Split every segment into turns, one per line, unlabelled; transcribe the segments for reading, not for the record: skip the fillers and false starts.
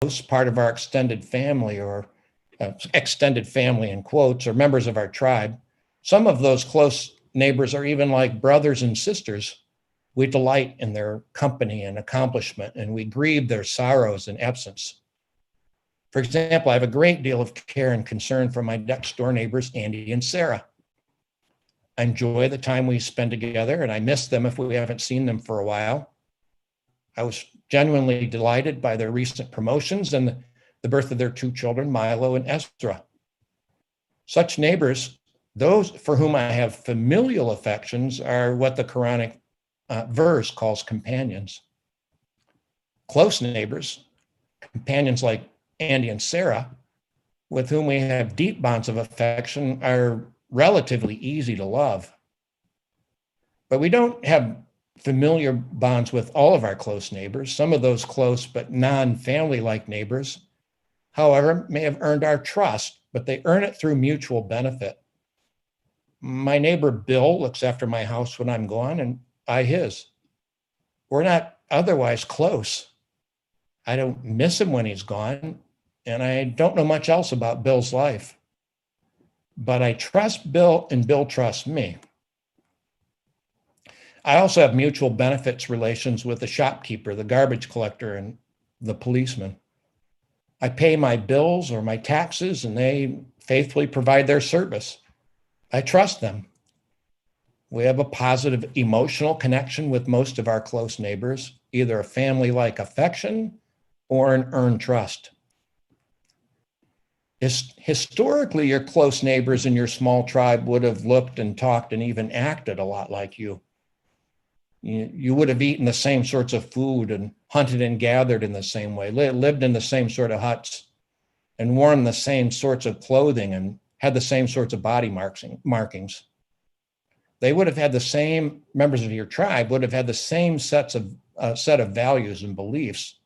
part of our extended family, or extended family in quotes, or members of our tribe. Some of those close neighbors are even like brothers and sisters. We delight in their company and accomplishment, and we grieve their sorrows and absence. For example, I have a great deal of care and concern for my next door neighbors, Andy and Sarah. I enjoy the time we spend together, and I miss them if we haven't seen them for a while. I was genuinely delighted by their recent promotions and the birth of their two children, Milo and Ezra. Such neighbors, those for whom I have familial affections, are what the Quranic verse calls companions. Close neighbors, companions like Andy and Sarah, with whom we have deep bonds of affection, are relatively easy to love. But we don't have familiar bonds with all of our close neighbors. Some of those close but non-family-like neighbors, however, may have earned our trust, but they earn it through mutual benefit. My neighbor Bill looks after my house when I'm gone, and I his. We're not otherwise close. I don't miss him when he's gone, and I don't know much else about Bill's life. But I trust Bill, and Bill trusts me. I also have mutual benefits relations with the shopkeeper, the garbage collector, and the policeman. I pay my bills or my taxes, and they faithfully provide their service. I trust them. We have a positive emotional connection with most of our close neighbors, either a family-like affection or an earned trust. Historically, your close neighbors in your small tribe would have looked and talked and even acted a lot like you. You would have eaten the same sorts of food and hunted and gathered in the same way, lived in the same sort of huts, and worn the same sorts of clothing and had the same sorts of body markings. They would have had the same, members of your tribe would have had the same set of values and beliefs.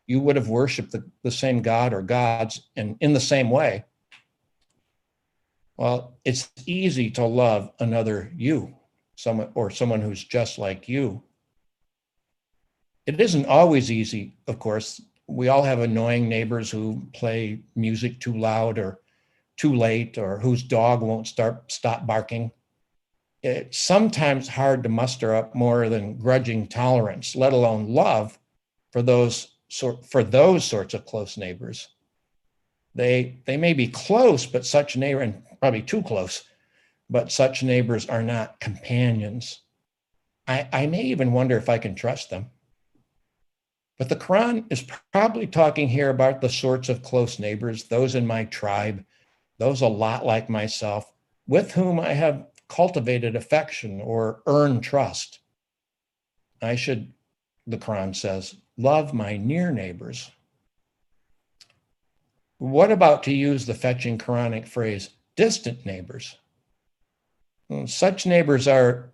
You would have worshiped the same God or gods and in the same way. Well, it's easy to love another you, someone who's just like you. It isn't always easy, of course. We all have annoying neighbors who play music too loud or too late, or whose dog won't stop barking. It's sometimes hard to muster up more than grudging tolerance, let alone love, for those sorts of close neighbors. They may be close, but such neighbor, and probably too close, but such neighbors are not companions. I may even wonder if I can trust them. But the Quran is probably talking here about the sorts of close neighbors, those in my tribe, those a lot like myself, with whom I have cultivated affection or earned trust. I should, the Quran says, love my near neighbors. What about, to use the fetching Quranic phrase, distant neighbors? Such neighbors are,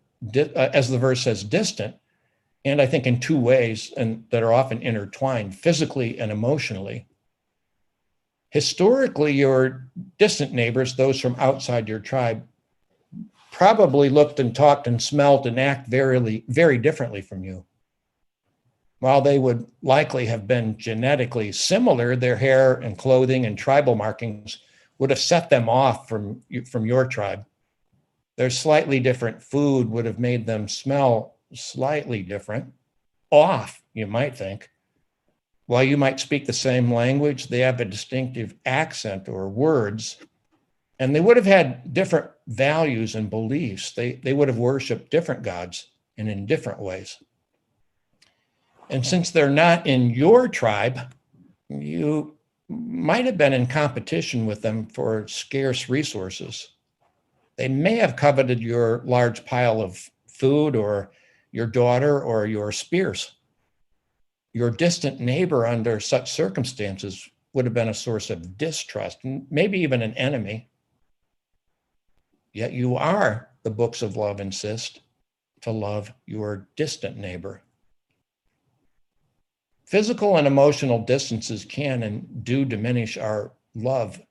as the verse says, distant, and I think in two ways, and that are often intertwined, physically and emotionally. Historically, your distant neighbors, those from outside your tribe, probably looked and talked and smelled and acted very differently from you. While they would likely have been genetically similar, their hair and clothing and tribal markings would have set them off from your tribe. Their slightly different food would have made them smell slightly different, off, you might think. While you might speak the same language, they have a distinctive accent or words, and they would have had different values and beliefs. They would have worshiped different gods and in different ways. And since they're not in your tribe, you might have been in competition with them for scarce resources. They may have coveted your large pile of food or your daughter or your spears. Your distant neighbor under such circumstances would have been a source of distrust, maybe even an enemy. Yet you are, the books of love insist, to love your distant neighbor. Physical and emotional distances can and do diminish our love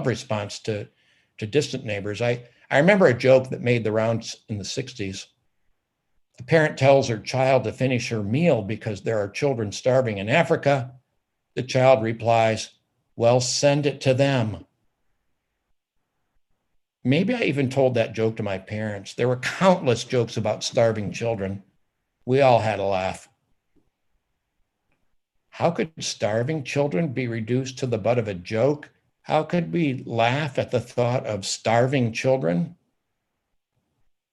response to distant neighbors. I remember a joke that made the rounds in the 60s. A parent tells her child to finish her meal because there are children starving in Africa, The child replies, well, send it to them. Maybe I even told that joke to my parents. There were countless jokes about starving children. We all had a laugh. How could starving children be reduced to the butt of a joke? How could we laugh at the thought of starving children?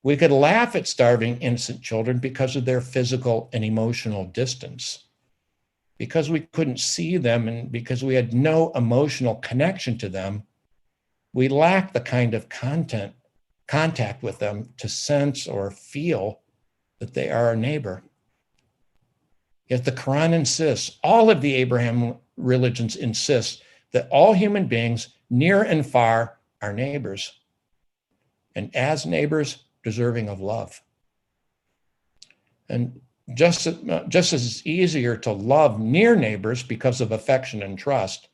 We could laugh at starving innocent children because of their physical and emotional distance, because we couldn't see them and because we had no emotional connection to them. We lack the kind of contact with them to sense or feel that they are our neighbor. Yet the Quran insists, all of the Abraham religions insist that all human beings, near and far, are neighbors, and as neighbors, deserving of love. And just as it's easier to love near neighbors because of affection and trust,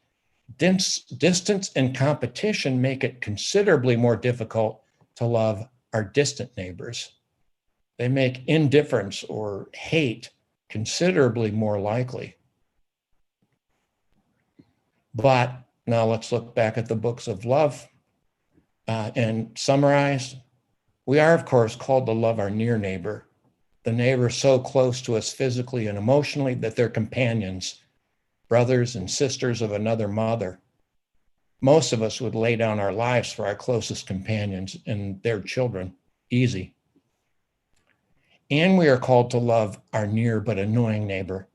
distance and competition make it considerably more difficult to love our distant neighbors. They make indifference or hate considerably more likely. But now let's look back at the books of love and summarize. We are, of course, called to love our near neighbor, the neighbor so close to us physically and emotionally that they're companions, brothers and sisters of another mother. Most of us would lay down our lives for our closest companions and their children. Easy. And we are called to love our near but annoying neighbor,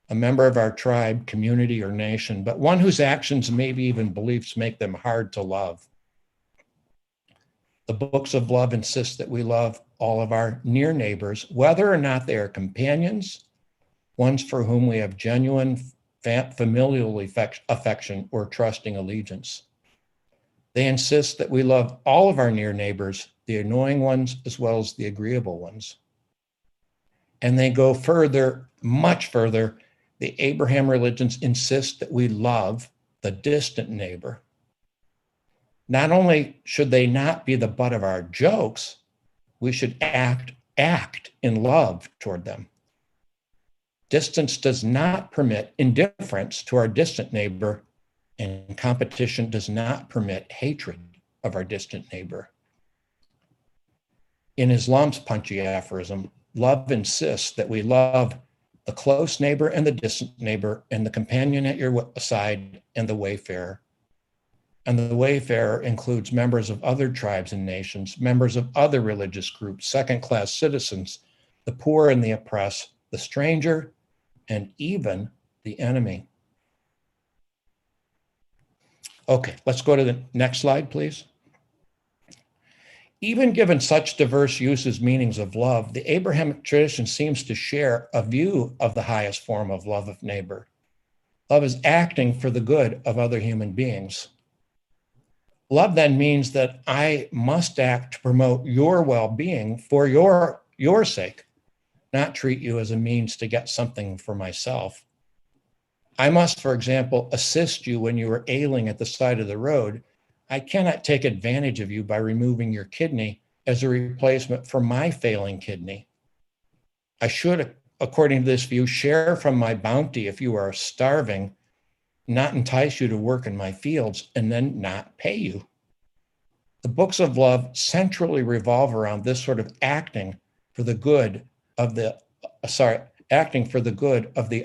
a member of our tribe, community, or nation, but one whose actions, maybe even beliefs, make them hard to love. The books of love insist that we love all of our near neighbors, whether or not they are companions, ones for whom we have genuine familial affection or trusting allegiance. They insist that we love all of our near neighbors, the annoying ones as well as the agreeable ones. And they go further, much further. The Abraham religions insist that we love the distant neighbor. Not only should they not be the butt of our jokes, we should act in love toward them. Distance does not permit indifference to our distant neighbor, and competition does not permit hatred of our distant neighbor. In Islam's punchy aphorism, love insists that we love the close neighbor and the distant neighbor and the companion at your side and the wayfarer. And the wayfarer includes members of other tribes and nations, members of other religious groups, second-class citizens, the poor and the oppressed, the stranger, and even the enemy. Okay, let's go to the next slide, please. Even given such diverse uses, meanings of love, the Abrahamic tradition seems to share a view of the highest form of love of neighbor. Love is acting for the good of other human beings. Love then means that I must act to promote your well-being for your sake, not treat you as a means to get something for myself. I must, for example, assist you when you are ailing at the side of the road. I cannot take advantage of you by removing your kidney as a replacement for my failing kidney. I should, according to this view, share from my bounty if you are starving, not entice you to work in my fields, and then not pay you. The books of love centrally revolve around this sort of acting for the good of the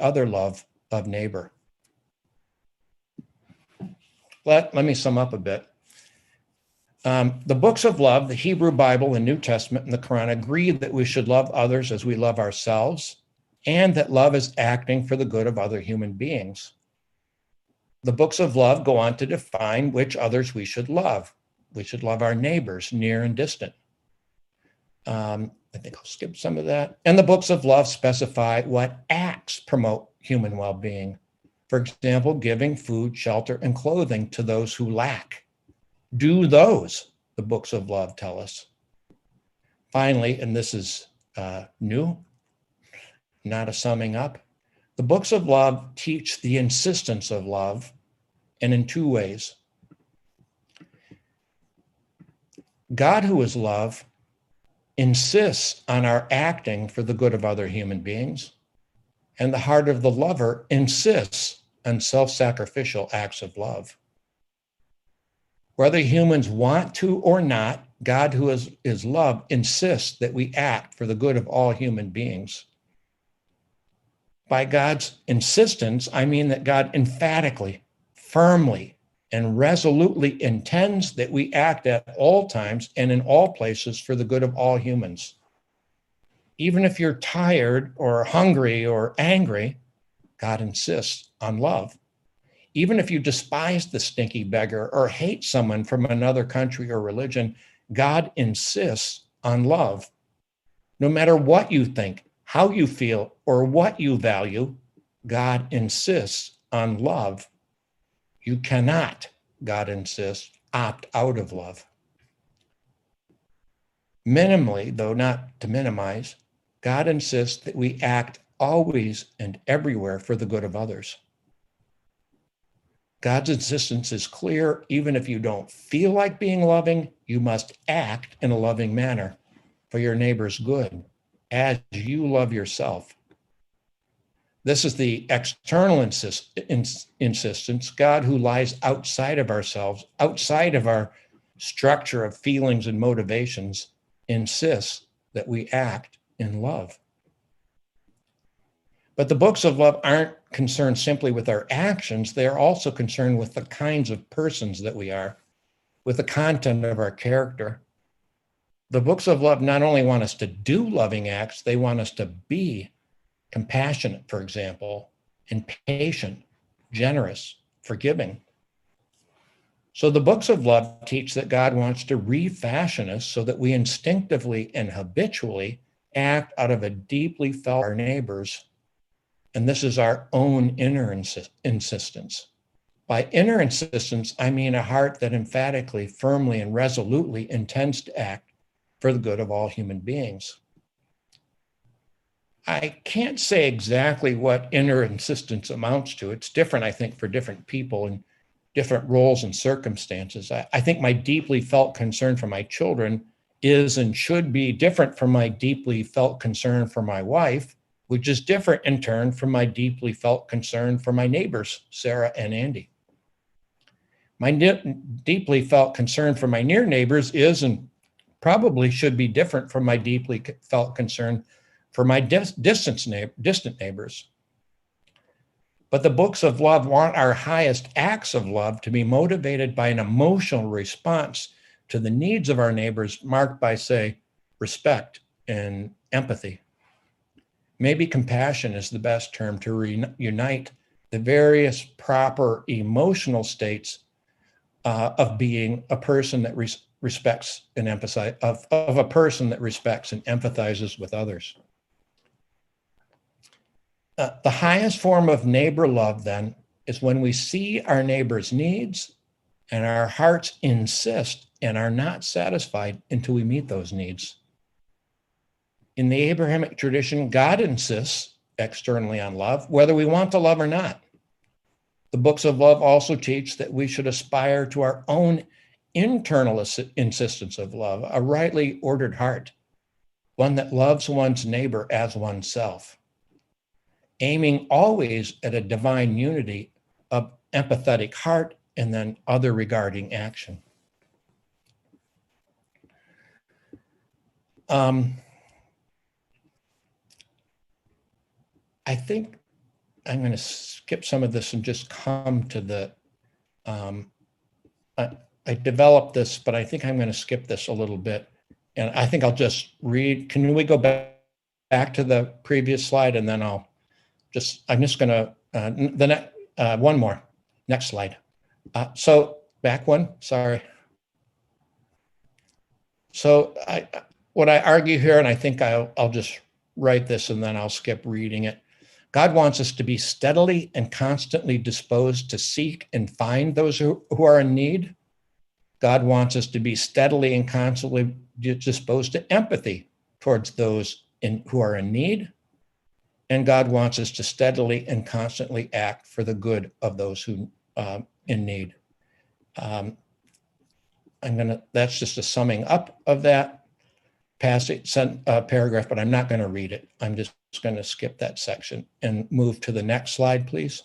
other love of neighbor. Let me sum up a bit. The books of love, the Hebrew Bible, the New Testament, and the Quran agree that we should love others as we love ourselves, and that love is acting for the good of other human beings. The books of love go on to define which others we should love. We should love our neighbors, near and distant. I think I'll skip some of that. And the books of love specify what acts promote human well-being. For example, giving food, shelter, and clothing to those who lack. Do those, the books of love tell us. Finally, and this is new, not a summing up, the books of love teach the insistence of love, and in two ways. God, who is love, insists on our acting for the good of other human beings, and the heart of the lover insists and self-sacrificial acts of love. Whether humans want to or not, God, who is love, insists that we act for the good of all human beings. By God's insistence, I mean that God emphatically, firmly, and resolutely intends that we act at all times and in all places for the good of all humans. Even if you're tired or hungry or angry, God insists on love. Even if you despise the stinky beggar or hate someone from another country or religion, God insists on love. No matter what you think, how you feel, or what you value, God insists on love. You cannot, God insists, opt out of love. Minimally, though not to minimize, God insists that we act always and everywhere for the good of others. God's insistence is clear. Even if you don't feel like being loving, you must act in a loving manner for your neighbor's good as you love yourself. This is the external insistence. God, who lies outside of ourselves, outside of our structure of feelings and motivations, insists that we act in love. But the books of love aren't concerned simply with our actions. They are also concerned with the kinds of persons that we are, with the content of our character. The books of love not only want us to do loving acts, they want us to be compassionate, for example, and patient, generous, forgiving. So the books of love teach that God wants to refashion us so that we instinctively and habitually act out of a deeply felt our neighbors. And this is our own inner insistence. By inner insistence, I mean a heart that emphatically, firmly, and resolutely intends to act for the good of all human beings. I can't say exactly what inner insistence amounts to. It's different, I think, for different people and different roles and circumstances. I think my deeply felt concern for my children is and should be different from my deeply felt concern for my wife, which is different in turn from my deeply felt concern for my neighbors, Sarah and Andy. My deeply felt concern for my near neighbors is and probably should be different from my deeply felt concern for my distant neighbors. But the books of love want our highest acts of love to be motivated by an emotional response to the needs of our neighbors, marked by, say, respect and empathy. Maybe compassion is the best term to reunite the various proper emotional states of being a person that respects and empathizes, of a person that respects and empathizes with others. The highest form of neighbor love, then, is when we see our neighbor's needs and our hearts insist and are not satisfied until we meet those needs. In the Abrahamic tradition, God insists externally on love, whether we want to love or not. The books of love also teach that we should aspire to our own internal insistence of love, a rightly ordered heart, one that loves one's neighbor as oneself, aiming always at a divine unity of empathetic heart and then other regarding action. I think I'm going to skip some of this and just come to the, I developed this, but I think I'm going to skip this a little bit. And I think I'll just read. Can we go back to the previous slide? And then I'm just going to, one more, next slide. So back one, sorry. So what I argue here, and I think I'll just write this and then I'll skip reading it. God wants us to be steadily and constantly disposed to seek and find those who are in need. God wants us to be steadily and constantly disposed to empathy towards those who are in need. And God wants us to steadily and constantly act for the good of those who in need. That's just a summing up of that paragraph, but I'm not going to read it. I'm just going to skip that section and move to the next slide, please.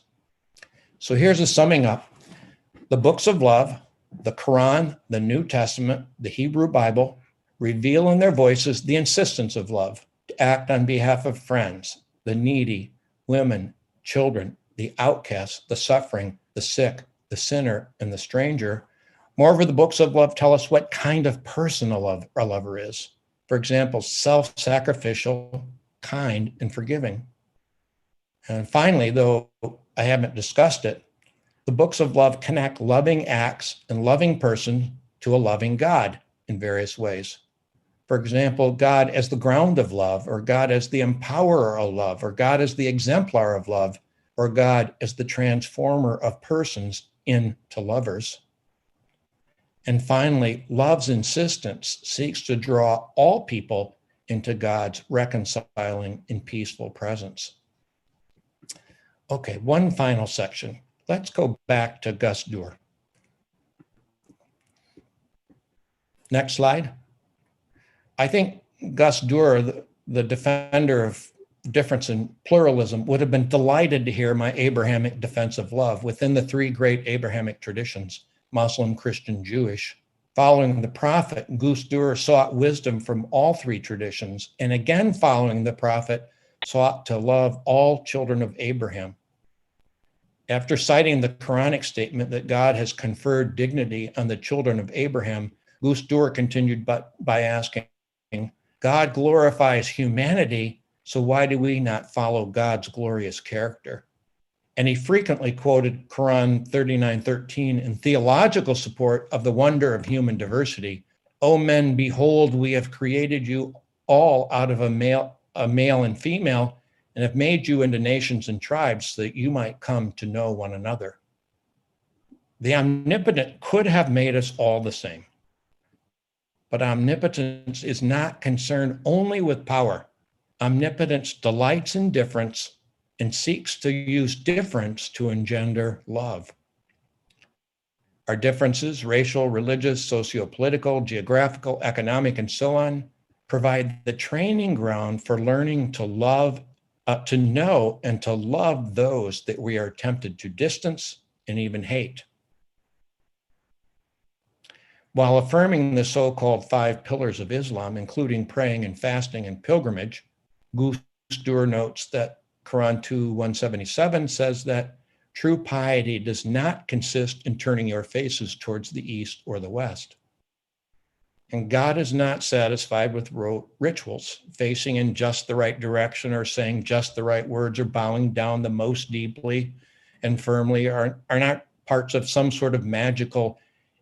So here's a summing up. The books of love, the Quran, the New Testament, the Hebrew Bible, reveal in their voices the insistence of love to act on behalf of friends, the needy, women, children, the outcast, the suffering, the sick, the sinner, and the stranger. Moreover, the books of love tell us what kind of person a lover is. For example, self-sacrificial, kind, and forgiving. And finally, though I haven't discussed it, the books of love connect loving acts and loving person to a loving God in various ways. For example, God as the ground of love, or God as the empowerer of love, or God as the exemplar of love, or God as the transformer of persons into lovers. And finally, love's insistence seeks to draw all people into God's reconciling and peaceful presence. Okay, one final section. Let's go back to Gus Dur. Next slide. I think Gus Dur, the defender of difference and pluralism, would have been delighted to hear my Abrahamic defense of love within the three great Abrahamic traditions, Muslim, Christian, Jewish. Following the prophet, Gus Dur sought wisdom from all three traditions, and again following the prophet, sought to love all children of Abraham. After citing the Quranic statement that God has conferred dignity on the children of Abraham, Gus Dur continued by asking, God glorifies humanity, so why do we not follow God's glorious character? And he frequently quoted Quran 39:13 in theological support of the wonder of human diversity. O men, behold, we have created you all out of a male and female, and have made you into nations and tribes so that you might come to know one another. The omnipotent could have made us all the same. But omnipotence is not concerned only with power. Omnipotence delights in difference and seeks to use difference to engender love. Our differences, racial, religious, socio-political, geographical, economic, and so on, provide the training ground for learning to love, to know and to love those that we are tempted to distance and even hate. While affirming the so-called 5 pillars of Islam, including praying and fasting and pilgrimage, Gus Dur notes that Quran 2:177 says that true piety does not consist in turning your faces towards the east or the west. And God is not satisfied with rituals, facing in just the right direction or saying just the right words or bowing down the most deeply and firmly are not parts of some sort of magical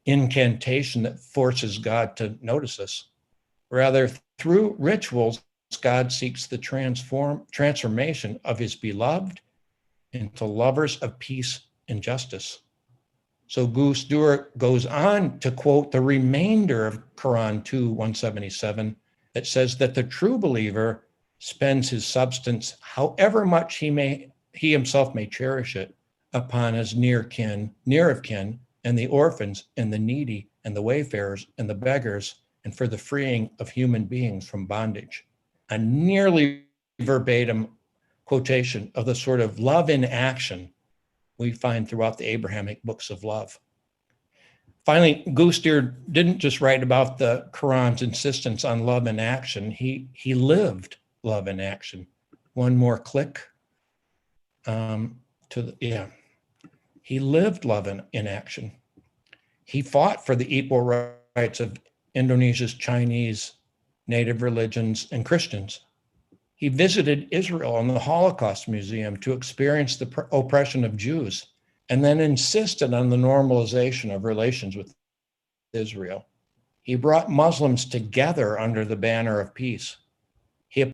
incantation that forces God to notice us. Rather, through rituals, God seeks the transformation of his beloved into lovers of peace and justice. So Gus Dur goes on to quote the remainder of Quran 2:177 that says that the true believer spends his substance, however much he himself may cherish it, upon his near of kin, and the orphans, and the needy, and the wayfarers, and the beggars, and for the freeing of human beings from bondage. A nearly verbatim quotation of the sort of love in action we find throughout the Abrahamic books of love. Finally, Gus Dur didn't just write about the Quran's insistence on love in action, he lived love in action. One more click. He lived love in action. He fought for the equal rights of Indonesia's Chinese, native religions, and Christians. He visited Israel and the Holocaust Museum to experience the oppression of Jews, and then insisted on the normalization of relations with Israel. He brought Muslims together under the banner of peace.